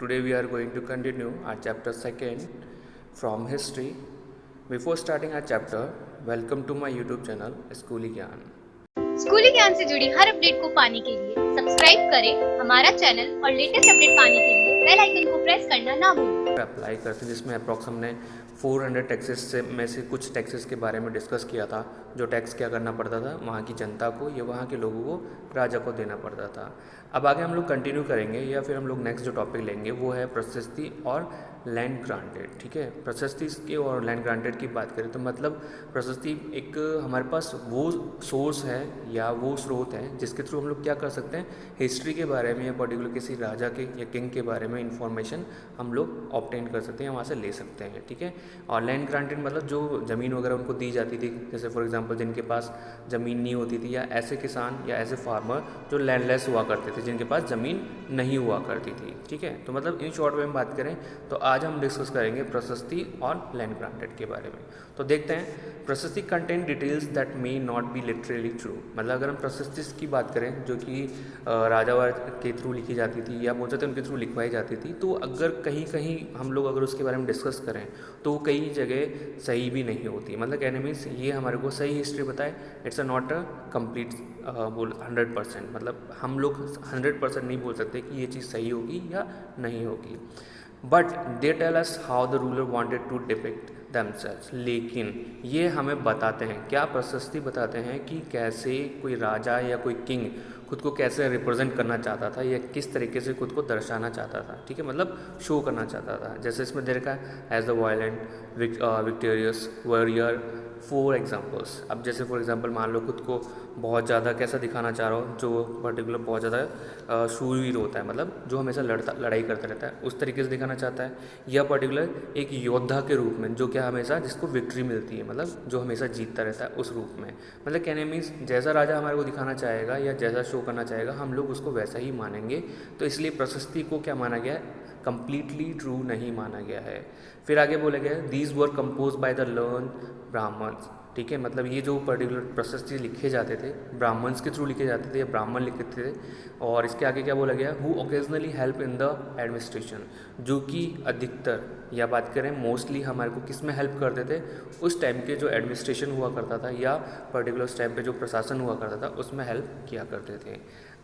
Today we are going to continue our chapter 2nd from history. Before starting our chapter, welcome to my YouTube channel स्कूली ज्ञान। स्कूली ज्ञान से जुड़ी हर update को पाने के लिए सब्सक्राइब करें हमारा चैनल और लेटेस्ट अपडेट पाने के लिए बेल आइकन को प्रेस करना ना भूलें। अप्लाई करते हैं जिसमें अप्रॉक्स हमने 400 टैक्सेस से में से कुछ टैक्सेस के बारे में डिस्कस किया था। जो टैक्स क्या करना पड़ता था वहाँ की जनता को या वहाँ के लोगों को, राजा को देना पड़ता था। अब आगे हम लोग कंटिन्यू करेंगे या फिर हम लोग नेक्स्ट जो टॉपिक लेंगे वो है प्रशस्ति और लैंड ग्रांटेड। ठीक है, प्रशस्ति की और लैंड ग्रांटेड की बात करें तो मतलब प्रशस्ति एक हमारे पास वो सोर्स है या वो स्रोत है जिसके थ्रू हम लोग क्या कर सकते हैं, हिस्ट्री के बारे में या पर्टिकुलर किसी राजा के या किंग के बारे में इंफॉर्मेशन हम लोग ऑब्टेन कर सकते हैं, वहाँ से ले सकते हैं। ठीक है, और लैंड ग्रांटेड मतलब जो ज़मीन वगैरह उनको दी जाती थी, जैसे फॉर एग्जांपल जिनके पास ज़मीन नहीं होती थी या ऐसे किसान या ऐसे फार्मर जो लैंडलेस हुआ करते थे, जिनके पास ज़मीन नहीं हुआ करती थी। ठीक है, तो मतलब इन शॉर्ट में हम बात करें तो आज हम डिस्कस करेंगे प्रशस्ति और लैंड ग्रांटेड के बारे में। तो देखते हैं, प्रशस्ति content details that may not be literally true. मतलब अगर हम प्रशस्ति की बात करें जो कि राजा के थ्रू लिखी जाती थी या बोलते थे उनके थ्रू लिखवाई जाती थी, तो अगर कहीं कहीं हम लोग अगर उसके बारे में डिस्कस करें तो कई जगह सही भी नहीं होती। मतलब कहने मीन्स ये हमारे को सही हिस्ट्री बताए, it's a not a complete बोल 100%। मतलब हम लोग 100% नहीं बोल सकते कि ये चीज़ सही होगी या नहीं होगी, but they tell us how the ruler wanted to depict themselves। लेकिन ये हमें बताते हैं, क्या प्रशस्ति बताते हैं कि कैसे कोई राजा या कोई किंग खुद को कैसे रिप्रेजेंट करना चाहता था या किस तरीके से खुद को दर्शाना चाहता था। ठीक है, मतलब शो करना चाहता था। जैसे इसमें दे रखा है as the violent victorious warrior. For examples, अब जैसे फॉर एग्जांपल मान लो खुद को बहुत ज़्यादा कैसा दिखाना चाह रहा हो, जो पर्टिकुलर बहुत ज़्यादा शूरवीर होता है, मतलब जो हमेशा लड़ाई करता रहता है, उस तरीके से दिखाना चाहता है, या पर्टिकुलर एक योद्धा के रूप में जो क्या हमेशा जिसको विक्ट्री मिलती है, मतलब जो हमेशा जीतता रहता है उस रूप में। मतलब कहने मीन्स जैसा राजा हमारे को दिखाना चाहेगा या जैसा शो करना चाहेगा हम लोग उसको वैसा ही मानेंगे। तो इसलिए प्रशस्ति को क्या माना गया है, कंप्लीटली ट्रू नहीं माना गया है। फिर आगे बोला गया these were compose by the learn Brahmans. ठीक है, मतलब ये जो पर्टिकुलर प्रशस्ति लिखे जाते थे ब्राह्मण्स के थ्रू लिखे जाते थे या ब्राह्मण लिखते थे। और इसके आगे क्या बोला गया, who occasionally help in the administration, जो कि अधिकतर या बात करें मोस्टली हमारे को किस में हेल्प करते थे, उस टाइम के जो एडमिनिस्ट्रेशन हुआ करता था या पर्टिकुलर उस टाइम पे जो प्रशासन हुआ करता था उसमें हेल्प किया करते थे।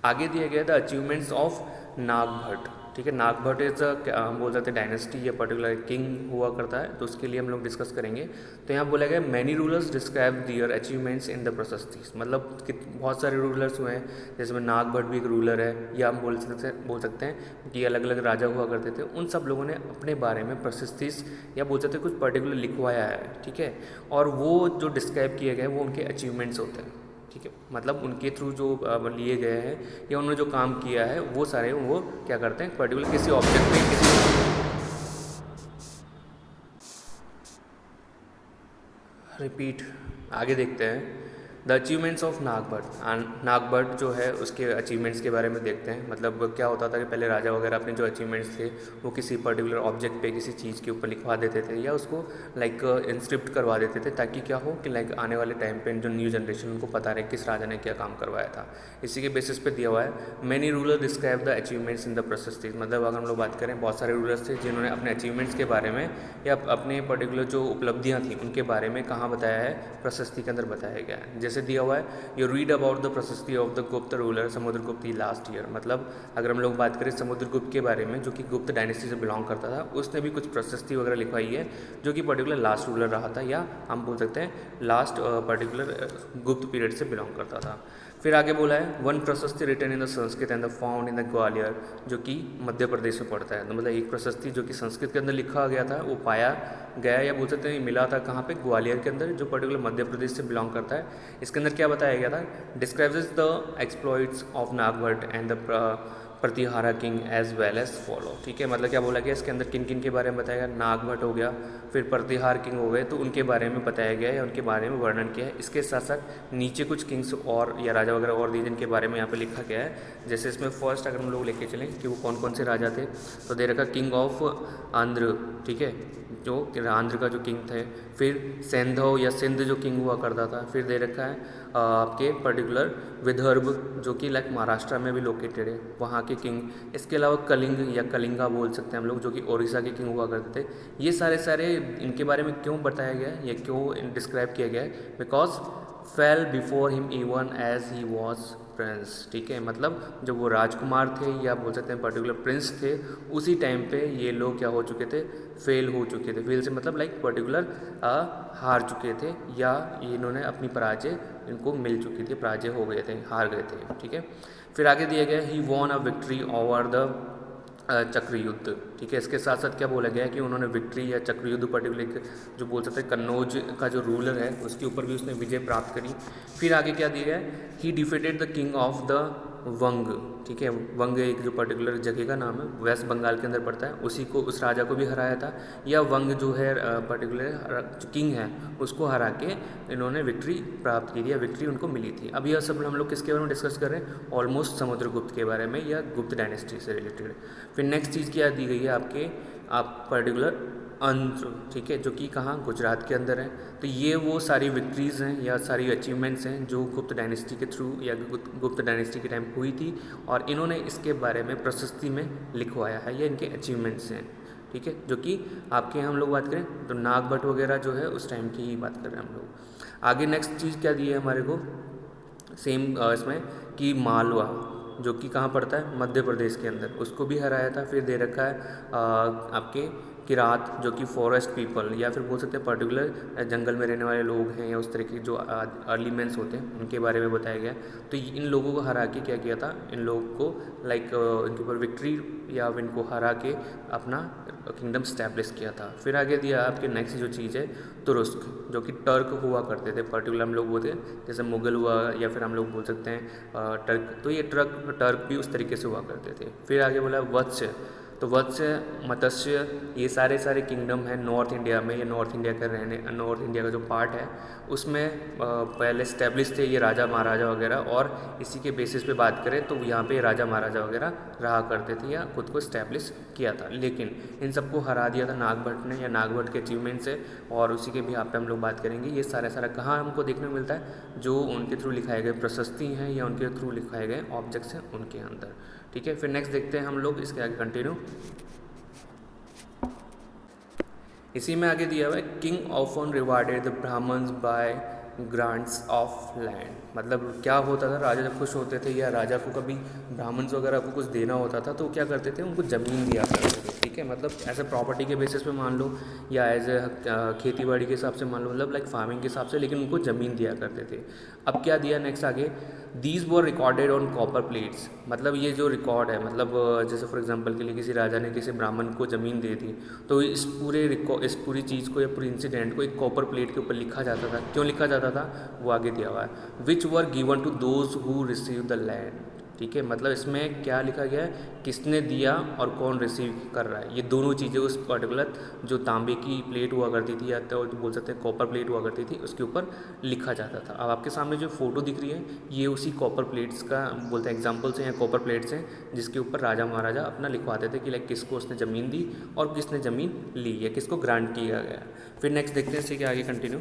आगे दिया गया द अचीवमेंट्स ऑफ नागभट्ट। ठीक है, नागभट्ट इज हम बोल सकते हैं डायनेस्टी या पर्टिकुलर किंग हुआ करता है, तो उसके लिए हम लोग डिस्कस करेंगे। तो यहाँ बोला गया many rulers describe their achievements in the prashasti. मतलब बहुत सारे रूलर्स हुए हैं, जिसमें नागभट्ट भी एक रूलर है, या हम बोल सकते हैं कि अलग अलग राजा हुआ करते थे। उन सब लोगों ने अपने बारे में प्रशस्ति या बोल सकते हैं कुछ पर्टिकुलर लिखवाया है। ठीक है, और वो जो डिस्क्राइब किए गए वो उनके अचीवमेंट्स होते हैं। ठीक है, मतलब उनके थ्रू जो लिए गए हैं या उन्होंने जो काम किया है वो सारे वो क्या करते हैं, पर्टिकुलर किसी ऑब्जेक्ट पे रिपीट। आगे देखते हैं the achievements of Nagabhata. Nagabhata जो है उसके अचीवमेंट्स के बारे में देखते हैं। मतलब क्या होता था कि पहले राजा वगैरह अपने जो अचीवमेंट्स थे वो किसी पर्टिकुलर ऑब्जेक्ट पे किसी चीज़ के ऊपर लिखवा देते थे या उसको लाइक इंस्क्रिप्ट करवा देते थे, ताकि क्या हो कि लाइक आने वाले टाइम पे जो न्यू जनरेशन उनको पता रहे किस राजा ने क्या काम करवाया था। इसी के बेसिस पे दिया हुआ है many ruler describe the achievements in the prashasti. मतलब अगर हम लोग बात करें बहुत सारे रूलर्स थे जिन्होंने अपने अचीवमेंट्स के बारे में या अपने पर्टिकुलर जो उपलब्धियाँ थी उनके बारे में कहाँ बताया है, प्रशस्ति के अंदर बताया गया है। जैसे दिया हुआ है यू रीड अबाउट द प्रशस्ति ऑफ द गुप्त रूलर समुद्रगुप्त लास्ट ईयर। मतलब अगर हम लोग बात करें समुद्रगुप्त के बारे में जो कि गुप्त डायनेस्टी से बिलोंग करता था, उसने भी कुछ प्रशस्ति वगैरह लिखवाई है जो कि पर्टिकुलर लास्ट रूलर रहा था, या हम बोल सकते हैं लास्ट पर्टिकुलर गुप्त पीरियड से बिलोंग करता था। फिर आगे बोला है one prashasti written in the Sanskrit and the found in the Gwalior, जो कि मध्य प्रदेश में पड़ता है। तो मतलब एक प्रशस्ति जो कि संस्कृत के अंदर लिखा गया था वो पाया गया या बोल सकते हैं मिला था कहाँ पे, ग्वालियर के अंदर, जो पर्टिकुलर मध्य प्रदेश से बिलोंग करता है। इसके अंदर क्या बताया गया था, describes the exploits of Nagabhata and the Pratihara king as well as follow. ठीक है, मतलब क्या बोला गया इसके अंदर किन किन के बारे में बताया गया, नागभट्ट हो गया, फिर प्रतिहार किंग हो गए, तो उनके बारे में बताया गया है या उनके बारे में वर्णन किया है। इसके साथ साथ नीचे कुछ किंग्स और या राजा वगैरह और दिए जिनके बारे में यहाँ पे लिखा गया है। जैसे इसमें फर्स्ट अगर हम लोग लेके चलें कि वो कौन कौन से राजा थे, तो दे रखा किंग ऑफ आंध्र। ठीक है, जो आंध्र का जो किंग थे। फिर सेंधव या सिंध जो किंग हुआ करता था। फिर दे रखा है आपके पर्टिकुलर विदर्भ जो कि लाइक महाराष्ट्र में भी लोकेटेड है, वहाँ के किंग। इसके अलावा कलिंग या कलिंगा बोल सकते हैं हम लोग, जो कि ओडिशा के किंग हुआ करते थे। ये सारे इनके बारे में क्यों बताया गया है या क्यों डिस्क्राइब किया गया है? Because fell before him even as he was prince. ठीक है, मतलब जब वो राजकुमार थे या बोल सकते हैं पर्टिकुलर प्रिंस थे, उसी टाइम पे ये लोग क्या हो चुके थे? फेल हो चुके थे। फेल से मतलब लाइक पर्टिकुलर हार चुके थे, या इन्होंने अपनी पराजय इनको मिल चुकी थी, पराजय हो गए थे, हार गए थे। ठीक है, फिर आगे दिया गया he won a victory over the Chakra Yuddha. ठीक है, इसके साथ साथ क्या बोला गया है कि उन्होंने विक्ट्री या चक्र युद्ध पर्टिकुलर जो बोल सकते हैं कन्नौज का जो रूलर है उसके ऊपर भी उसने विजय प्राप्त करी। फिर आगे क्या दिया गया है? He defeated the king of the Vanga. ठीक है, वंग एक जो पर्टिकुलर जगह का नाम है, वेस्ट बंगाल के अंदर पड़ता है, उसी को, उस राजा को भी हराया था। या वंग जो है पर्टिकुलर जो किंग है उसको हरा के इन्होंने विक्ट्री प्राप्त की थी या विक्ट्री उनको मिली थी। अब यह सब हम लोग किसके बारे में डिस्कस कर रहे हैं? ऑलमोस्ट समुद्रगुप्त के बारे में या गुप्त डायनेस्टी से रिलेटेड। फिर नेक्स्ट चीज़ क्या दी गई है आपके पर्टिकुलर अंत्र। ठीक है, जो कि कहाँ? गुजरात के अंदर है। तो ये वो सारी विक्ट्रीज़ हैं या सारी अचीवमेंट्स हैं जो गुप्त डायनेस्टी के थ्रू या गुप्त डायनेस्टी के टाइम हुई थी, और इन्होंने इसके बारे में प्रशस्ति में लिखवाया है, ये इनके अचीवमेंट्स हैं। ठीक है, जो कि आपके हम लोग बात करें तो नागभट्ट वगैरह जो है उस टाइम की ही बात कर रहे हैं हम लोग। आगे नेक्स्ट चीज़ क्या दी है हमारे को सेम इसमें कि मालवा जो कि कहाँ पड़ता है? मध्य प्रदेश के अंदर, उसको भी हराया था। फिर दे रखा है आपके किरात जो कि फॉरेस्ट पीपल या फिर बोल सकते हैं पर्टिकुलर जंगल में रहने वाले लोग हैं या उस तरह के जो अर्ली मेंस होते हैं उनके बारे में बताया गया। तो इन लोगों को हरा के क्या किया था? इन लोगों को लाइक इनके ऊपर विक्ट्री या इनको हरा के अपना किंगडम स्टैब्लिश किया था। फिर आगे दिया आपके नेक्स्ट जो चीज़ है तुरुस्क, जो कि टर्क हुआ करते थे पर्टिकुलर हम लोग बोलते हैं, जैसे मुगल हुआ या फिर हम लोग बोल सकते हैं टर्क। तो ये टर्क भी उस तरीके से हुआ करते थे। फिर आगे बोला वत्स्य, तो वत्स्य, मत्स्य, ये सारे किंगडम हैं नॉर्थ इंडिया में, ये नॉर्थ इंडिया का जो पार्ट है उसमें पहले स्टैब्लिश थे ये राजा महाराजा वगैरह, और इसी के बेसिस पे बात करें तो यहाँ पे राजा महाराजा वगैरह रहा करते थे या खुद को स्टैब्लिश किया था। लेकिन इन सबको हरा दिया था नागभट्ट ने या नागभट्ट के अचीवमेंट से, और उसी के भी यहाँ पे हम लोग बात करेंगे। ये सारा कहाँ हमको देखने को मिलता है? जो उनके थ्रू लिखाए गए प्रशस्ति हैं या उनके थ्रू लिखाए गए ऑब्जेक्ट्स हैं उनके अंदर। ठीक है, फिर नेक्स्ट देखते हैं हम लोग इसके आगे कंटिन्यू। इसी में आगे दिया हुआ है king often rewarded the Brahmans by grants of land. मतलब क्या होता था? राजा जब खुश होते थे या राजा को कभी ब्राह्मण्स वगैरह को कुछ देना होता था तो क्या करते थे? उनको ज़मीन दिया करते थे। ठीक है, मतलब ऐसे प्रॉपर्टी के बेसिस पे मान लो या एज ए खेती बाड़ी के हिसाब से मान लो, मतलब लाइक फार्मिंग के हिसाब से, लेकिन उनको ज़मीन दिया करते थे। अब क्या दिया नेक्स्ट आगे? These were recorded on copper plates. मतलब ये जो रिकॉर्ड है, मतलब जैसे फॉर एग्जांपल के लिए किसी राजा ने किसी ब्राह्मण को ज़मीन दे दी तो इस पूरी चीज़ को या पूरी इंसिडेंट को एक कॉपर प्लेट के ऊपर लिखा जाता था। क्यों लिखा जाता था? वो आगे दिया हुआ है, which were given to those who receive the land. ठीक है, मतलब इसमें क्या लिखा गया है? किसने दिया और कौन रिसीव कर रहा है। ये दोनों चीज़ें उस पर्टिकुलर जो तांबे की प्लेट हुआ करती थी या तो बोल सकते हैं कॉपर प्लेट हुआ करती थी उसके ऊपर लिखा जाता था। अब आपके सामने जो फोटो दिख रही है ये उसी कॉपर प्लेट्स का बोलते हैं एग्जाम्पल्स हैं या कॉपर प्लेट्स हैं जिसके ऊपर राजा महाराजा अपना लिखवाते थे कि लाइक किसको उसने ज़मीन दी और किसने ज़मीन ली या किसको ग्रांट किया गया। फिर नेक्स्ट देखते हैं इसी के आगे कंटिन्यू।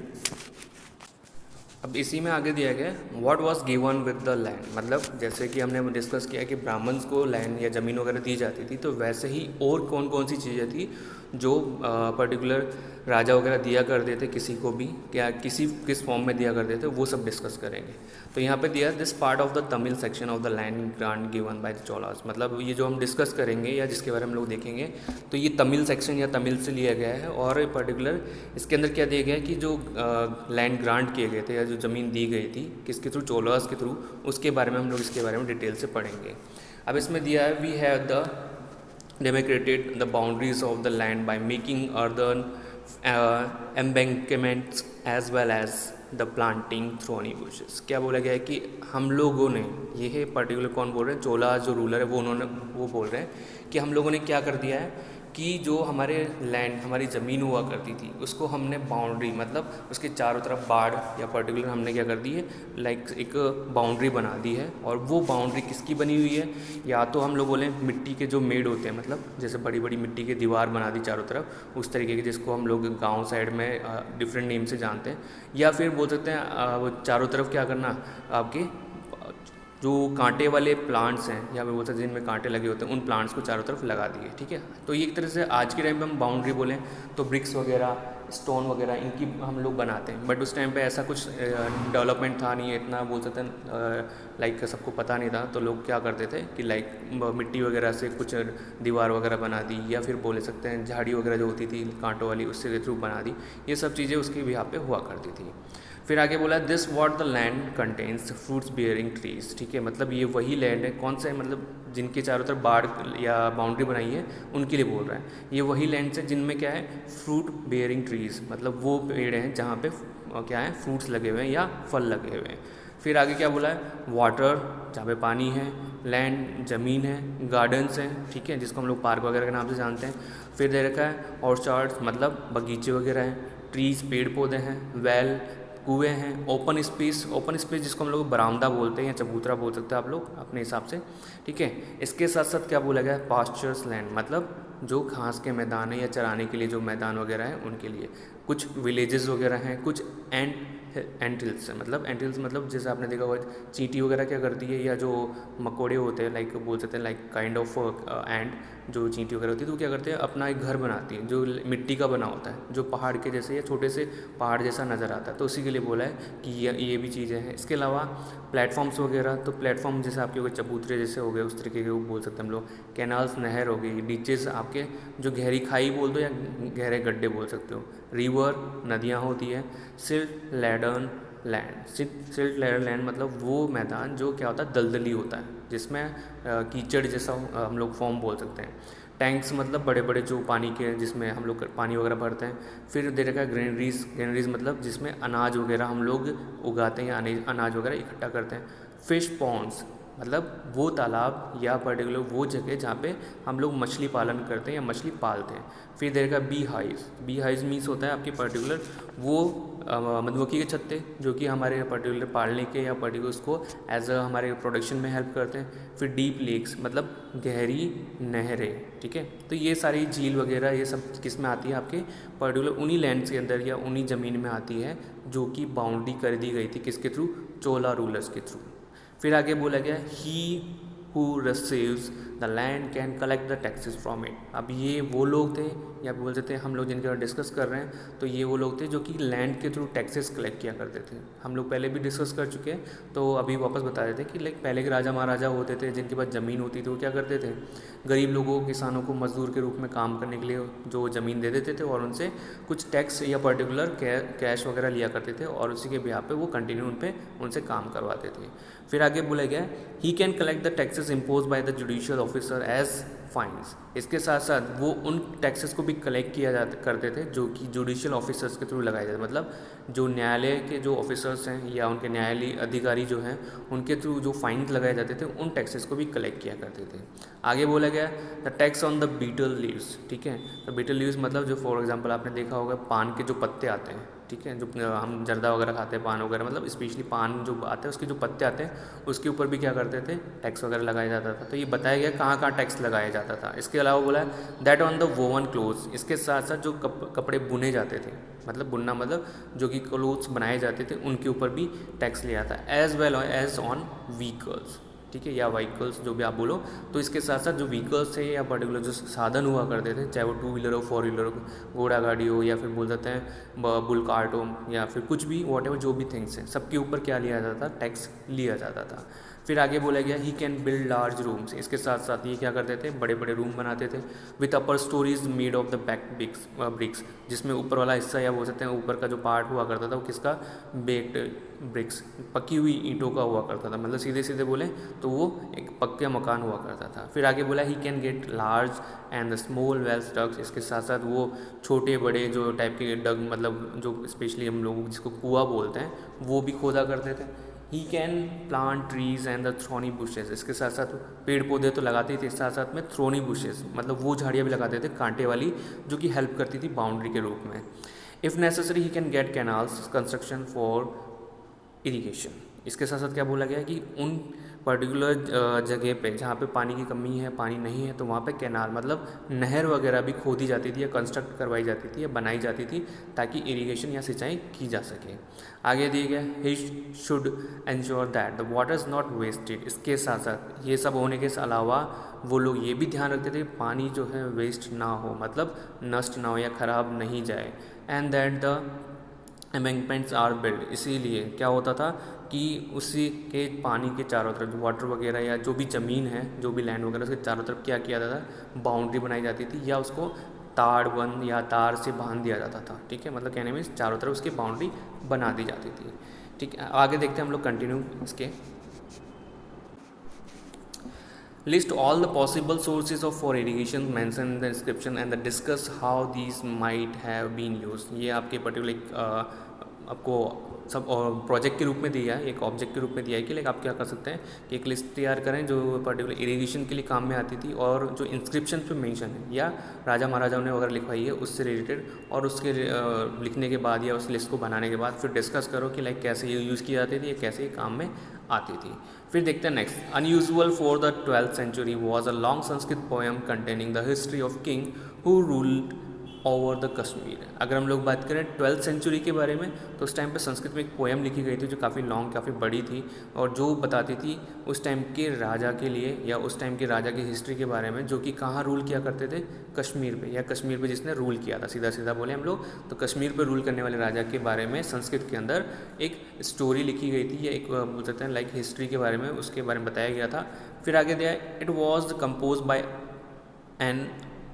अब इसी में आगे दिया गया what was given with the land. मतलब जैसे कि हमने डिस्कस किया कि ब्राह्मण्स को लैंड या ज़मीन वगैरह दी जाती थी, तो वैसे ही और कौन कौन सी चीज़ें थी जो पर्टिकुलर राजा वगैरह दिया करते थे किसी को भी, क्या किस फॉर्म में दिया करते थे, वो सब डिस्कस करेंगे। तो यहाँ पे दिया this part of the Tamil section of the land grant given by the Cholas. मतलब ये जो हम डिस्कस करेंगे या जिसके बारे में हम लोग देखेंगे तो ये तमिल सेक्शन या तमिल से लिया गया है, और पर्टिकुलर इसके अंदर क्या दिया गया है कि जो लैंड ग्रांट किए गए थे या जो ज़मीन दी गई थी किसके थ्रू, चोलास के थ्रू, उसके बारे में हम लोग इसके बारे में डिटेल से पढ़ेंगे। अब इसमें दिया है we have the demarcated the boundaries of the land by making earthen embankments as well as the planting thorny bushes। क्या बोला गया है कि हम लोगों ने, ये है पर्टिकुलर कौन बोल रहे हैं, चोला जो रूलर है वो बोल रहे हैं कि हम लोगों ने क्या कर दिया है कि जो हमारे लैंड हमारी ज़मीन हुआ करती थी उसको हमने बाउंड्री मतलब उसके चारों तरफ बाड़ या पर्टिकुलर हमने क्या कर दी है, लाइक एक बाउंड्री बना दी है। और वो बाउंड्री किसकी बनी हुई है, या तो हम लोग बोलें मिट्टी के जो मेड होते हैं, मतलब जैसे बड़ी बड़ी मिट्टी की दीवार बना दी चारों तरफ उस तरीके की, जिसको हम लोग गाँव साइड में डिफरेंट नेम से जानते हैं। या फिर बोल सकते हैं वो चारों तरफ क्या करना, आपके जो कांटे वाले प्लांट्स हैं या फिर बोल सकते हैं जिनमें कांटे लगे होते हैं उन प्लांट्स को चारों तरफ लगा दिए। ठीक है, तो ये एक तरह से आज के टाइम पे हम बाउंड्री बोलें तो ब्रिक्स वगैरह, स्टोन वगैरह इनकी हम लोग बनाते हैं। बट उस टाइम पे ऐसा कुछ डेवलपमेंट था नहीं, इतना बोल सकते हैं लाइक सबको पता नहीं था। तो लोग क्या करते थे कि लाइक मिट्टी वगैरह से कुछ दीवार वगैरह बना दी, या फिर बोले सकते हैं झाड़ी वगैरह जो होती थी कांटों वाली उससे के थ्रू बना दी। ये सब चीज़ें उसके भी यहाँ पे हुआ करती थी। फिर आगे बोला this what the land contains fruits bearing trees. ठीक है, मतलब ये वही लैंड है, कौन सा है, मतलब जिनके चारों तरफ बाड़ या बाउंड्री बनाई है उनके लिए बोल रहा है। ये वही लैंड है जिनमें क्या है, फ्रूट बियरिंग ट्रीज, मतलब वो पेड़ हैं जहाँ पे क्या है, फ्रूट्स लगे हुए हैं या फल लगे हुए हैं। फिर आगे क्या बोला है, वाटर जहाँ पे पानी है, लैंड ज़मीन है, गार्डन्स हैं, ठीक है, जिसको हम लोग पार्क वगैरह के नाम से जानते हैं। फिर दे रखा है ऑर्चार्ड्स, मतलब बगीचे वगैरह हैं, ट्रीज़ पेड़ पौधे हैं, वेल कुएँ हैं, ओपन स्पेस जिसको हम लोग बरामदा बोलते हैं या चबूतरा बोल सकते हैं आप लोग अपने हिसाब से। ठीक है, इसके साथ साथ क्या बोला गया है, पास्चर्स लैंड, मतलब जो घास के मैदान है या चराने के लिए जो मैदान वगैरह है उनके लिए। कुछ विलेजेस वगैरह हैं, कुछ एंटिल्स है, मतलब एंटिल्स मतलब जैसे आपने देखा होगा चींटी वगैरह क्या करती है, या जो मकोड़े होते हैं लाइक बोल सकते हैं लाइक काइंड ऑफ एंट, जो चींटी वगैरह होती है तो क्या करते हैं, अपना एक घर बनाती है जो मिट्टी का बना होता है, जो पहाड़ के जैसे या छोटे से पहाड़ जैसा नज़र आता है। तो उसी के लिए बोला है कि ये भी चीज़ें हैं। इसके अलावा प्लेटफॉर्म्स वगैरह, तो प्लेटफॉर्म जैसे आपके हो गए चबूतरे जैसे हो गए उस तरीके के वो बोल सकते हैं हम लोग। कैनाल्स नहर हो गई, बीचेस आपके जो गहरी खाई बोल दो या गहरे गड्ढे बोल सकते हो। रिवर नदियाँ होती है। Silt laden land, silt laden land मतलब वो मैदान जो क्या होता है, दलदली होता है, जिसमें कीचड़ जैसा हम लोग फॉर्म बोल सकते हैं। टैंक्स मतलब बड़े बड़े जो पानी के, जिसमें हम लोग पानी वगैरह भरते हैं। फिर दे रखा है ग्रेनरीज मतलब जिसमें अनाज वगैरह हम लोग उगाते हैं या अनाज वगैरह इकट्ठा करते हैं। फिश पॉन्ड्स मतलब वो तालाब या पर्टिकुलर वो जगह जहाँ पे हम लोग मछली पालन करते हैं या मछली पालते हैं। फिर देगा बी हाइव्स मीन्स होता है आपके पर्टिकुलर वो मधुमक्खी के छत्ते जो कि हमारे पर्टिकुलर पालने के या पर्टिकुलर उसको एज अ हमारे प्रोडक्शन में हेल्प करते हैं। फिर डीप लेक्स मतलब गहरी नहरें। ठीक है, तो ये सारी झील वगैरह ये सब किस में आती है, आपके पर्टिकुलर उन्हीं लैंड्स के अंदर या उन्हीं ज़मीन में आती है जो कि बाउंड्री कर दी गई थी किसके थ्रू, चोला रूलर्स के थ्रू। फिर आगे बोला गया he who receives the land can collect the taxes from it. अब ये वो लोग थे या बोल सकते हैं हम लोग जिनके बारे डिस्कस कर रहे हैं, तो ये वो लोग थे जो कि लैंड के थ्रू टैक्सेस कलेक्ट किया करते थे। हम लोग पहले भी डिस्कस कर चुके हैं, तो अभी वापस बता रहे थे कि लाइक पहले के राजा महाराजा होते थे जिनके पास ज़मीन होती थी, वो क्या करते थे, गरीब लोगों किसानों को मजदूर के रूप में काम करने के लिए जो ज़मीन दे देते थे और उनसे कुछ टैक्स या पर्टिकुलर कैश वगैरह लिया करते थे और उसी के बिहाफ पे वो कंटिन्यू उनसे काम करवाते थे। फिर आगे बोला गया he can collect the taxes impose by the judicial officer as fines. इसके साथ साथ वो उन टैक्सेस को भी कलेक्ट किया करते थे जो कि जुडिशियल ऑफिसर्स के थ्रू लगाए जाते, मतलब जो न्यायालय के जो ऑफिसर्स हैं या उनके न्यायालयी अधिकारी जो हैं उनके थ्रू जो फाइन्स लगाए जाते थे उन टैक्सेस को भी कलेक्ट किया करते थे। आगे बोला गया the tax on the betel leaves. ठीक है, तो बीटल लीव्स मतलब जो फॉर एग्जांपल आपने देखा होगा पान के जो पत्ते आते हैं, ठीक है, जो हम जर्दा वगैरह खाते हैं पान वगैरह, मतलब स्पेशली पान जो आता है उसके जो पत्ते आते हैं उसके ऊपर भी क्या करते थे, टैक्स वगैरह लगाया जाता था। तो ये बताया गया कहाँ कहाँ टैक्स लगाया जाता था। इसके अलावा बोला है that on the woven clothes, इसके साथ साथ जो कपड़े बुने जाते थे, मतलब बुनना मतलब जो कि क्लोथ्स बनाए जाते थे उनके ऊपर भी टैक्स लिया था। As well as on vehicles, ठीक है, या व्हीकल्स जो भी आप बोलो। तो इसके साथ साथ जो व्हीकल्स थे या पर्टिकुलर जो साधन हुआ करते थे, चाहे वो 2 व्हीलर हो, 4 व्हीलर हो, घोड़ा गाड़ी हो, या फिर बोल सकते हैं बुल कार्ट हो, या फिर कुछ भी वॉट जो भी थिंग्स हैं, सबके ऊपर क्या लिया जाता था, टैक्स लिया जाता था। फिर आगे बोला गया he can build large rooms. इसके साथ साथ ये क्या करते थे, बड़े बड़े रूम बनाते थे with upper storeys made of the back bricks, जिसमें ऊपर वाला हिस्सा या बोल सकते हैं ऊपर का जो पार्ट हुआ करता था वो किसका, बेक्ड ब्रिक्स, पकी हुई ईंटों का हुआ करता था, मतलब सीधे सीधे बोले तो वो एक पक्का मकान हुआ करता था। फिर आगे बोला he can get large and the small wells dugs. इसके साथ साथ वो छोटे बड़े जो टाइप के डग, मतलब जो स्पेशली हम लोग जिसको कुआं बोलते हैं, वो भी खोदा करते थे। He can plant trees and the thorny bushes, इसके साथ साथ पेड़ पौधे तो लगाते ही थे, साथ साथ में थ्रोनी बुशेस मतलब वो झाड़ियाँ भी लगाते थे कांटे वाली, जो कि हेल्प करती थी बाउंड्री के रूप में। If necessary he can gate canals construction for irrigation. इसके साथ साथ क्या बोला गया है कि उन पर्टिकुलर जगह पे जहाँ पे पानी की कमी है, पानी नहीं है, तो वहाँ पे कैनाल मतलब नहर वगैरह भी खोदी जाती थी या कंस्ट्रक्ट करवाई जाती थी या बनाई जाती थी ताकि इरिगेशन या सिंचाई की जा सके। आगे दिए गया he should ensure that the water is not wasted. इसके साथ साथ ये सब होने के अलावा वो लोग ये भी ध्यान रखते थे पानी जो है वेस्ट ना हो, मतलब नष्ट ना हो या ख़राब नहीं जाए। And that the embankments are build, इसीलिए क्या होता था कि उसी के पानी के चारों तरफ जो वाटर वगैरह या जो भी ज़मीन है, जो भी लैंड वगैरह, उसके चारों तरफ क्या किया जाता था, बाउंड्री बनाई जाती थी या उसको ताड़बंद या तार से बांध दिया जाता था। ठीक है, मतलब कहने में चारों तरफ उसकी बाउंड्री बना दी जाती थी। ठीक है, आगे देखते हैं हम लोग कंटिन्यू इसके। List all the possible sources of for irrigation mentioned in the description and discuss how these might have been used। ये आपके पर्टिकुलर आपको सब और प्रोजेक्ट के रूप में दिया है, एक ऑब्जेक्ट के रूप में दिया है कि लाइक आप क्या कर सकते हैं कि एक लिस्ट तैयार करें जो पर्टिकुलर इरिगेशन के लिए काम में आती थी और जो इंस्क्रिप्शन पे मेंशन है या राजा महाराजाओं ने वगैरह लिखवाई है उससे रिलेटेड, और उसके लिखने के बाद या उस लिस्ट को बनाने के बाद फिर डिस्कस करो कि लाइक कैसे ये यूज़ की जाती थी या कैसे ये काम में आती थी। फिर देखते हैं next. Unusual for the 12th century was a long Sanskrit poem containing the history of king who ruled over the Kashmir. अगर हम लोग बात करें 12th century के बारे में तो उस टाइम पे संस्कृत में एक पोएम लिखी गई थी जो काफ़ी लॉन्ग, काफ़ी बड़ी थी और जो बताती थी उस टाइम के राजा के लिए या उस टाइम के राजा की हिस्ट्री के बारे में, जो कि कहाँ रूल किया करते थे, कश्मीर पे, या कश्मीर पे जिसने रूल किया था। सीधा सीधा बोले हम लोग तो कश्मीर पे रूल करने वाले राजा के बारे में संस्कृत के अंदर एक स्टोरी लिखी गई थी या एक बोल सकते हैं लाइक हिस्ट्री के बारे में, उसके बारे में बताया गया था। फिर आगे दिया it was compose bye an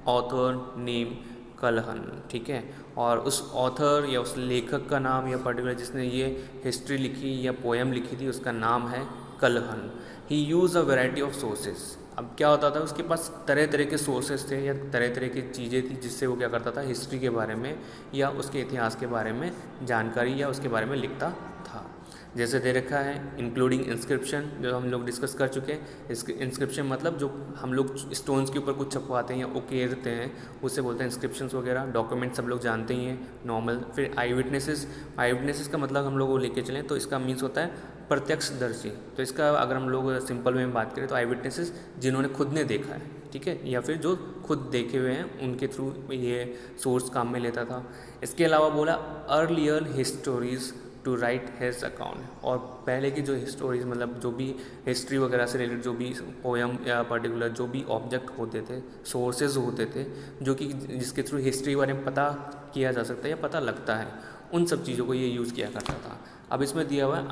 author name Kalhana. ठीक है, और उस ऑथर या उस लेखक का नाम या पर्टिकुलर जिसने ये हिस्ट्री लिखी या पोएम लिखी थी उसका नाम है Kalhana. He used a variety of sources. अब क्या होता था उसके पास तरह तरह के सोर्सेज थे या तरह तरह की चीज़ें थी जिससे वो क्या करता था हिस्ट्री के बारे में या उसके इतिहास के बारे में जानकारी या उसके बारे में लिखता था। जैसे दे रखा है इंक्लूडिंग इंस्क्रिप्शन, जो हम लोग डिस्कस कर चुके हैं। इंस्क्रिप्शन मतलब जो हम लोग स्टोन्स के ऊपर कुछ छपवाते हैं या उकेरते हैं उससे बोलते हैं इंस्क्रिप्शंस वगैरह। डॉक्यूमेंट सब लोग जानते ही हैं नॉर्मल। फिर आई विटनेसेस का मतलब हम लोग वो लेके चलें तो इसका मीन्स होता है प्रत्यक्षदर्शी। तो इसका अगर हम लोग सिंपल में बात करें तो आई विटनेसेस जिन्होंने खुद ने देखा है, ठीक है, या फिर जो खुद देखे हुए हैं उनके थ्रू ये सोर्स काम में लेता था। इसके अलावा बोला earlier histories to write his account, और पहले की जो हिस्टोरीज मतलब जो भी हिस्ट्री वगैरह से रिलेटेड जो भी पोएम या पर्टिकुलर जो भी ऑब्जेक्ट होते थे, सोर्सेज होते थे जो कि जिसके थ्रू हिस्ट्री के बारे में पता किया जा सकता है या पता लगता है, उन सब चीज़ों को ये यूज़ किया करता था। अब इसमें दिया हुआ है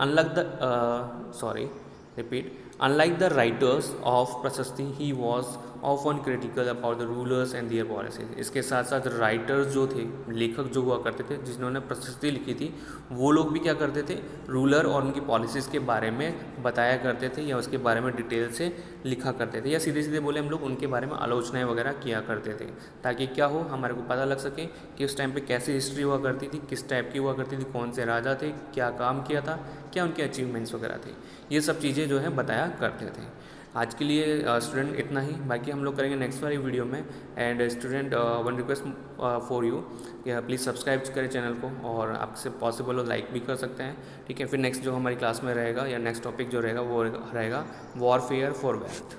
unlike the writers of prashasti he was often critical about the rulers and their policies. इसके साथ साथ राइटर्स जो थे, लेखक जो हुआ करते थे जिन्होंने प्रशस्ति लिखी थी, वो लोग भी क्या करते थे रूलर और उनकी पॉलिसीज़ के बारे में बताया करते थे या उसके बारे में डिटेल से लिखा करते थे, या सीधे सीधे बोले हम लोग उनके बारे में आलोचनाएं वगैरह किया करते थे, ताकि क्या हो हमारे को पता लग सके कि उस टाइम पे कैसी हिस्ट्री हुआ करती थी, किस टाइप की हुआ करती थी, कौन से राजा थे, क्या काम किया था, क्या उनके अचीवमेंट्स वगैरह थे, ये सब चीज़ें जो है बताया करते थे। आज के लिए स्टूडेंट इतना ही, बाकी हम लोग करेंगे नेक्स्ट वाली वीडियो में। And student one request for you कि प्लीज़ सब्सक्राइब करें चैनल को, और आपसे पॉसिबल हो लाइक भी कर सकते हैं। ठीक है, फिर नेक्स्ट जो हमारी क्लास में रहेगा या नेक्स्ट टॉपिक जो रहेगा वो रहेगा वॉरफेयर फॉर वेल्थ।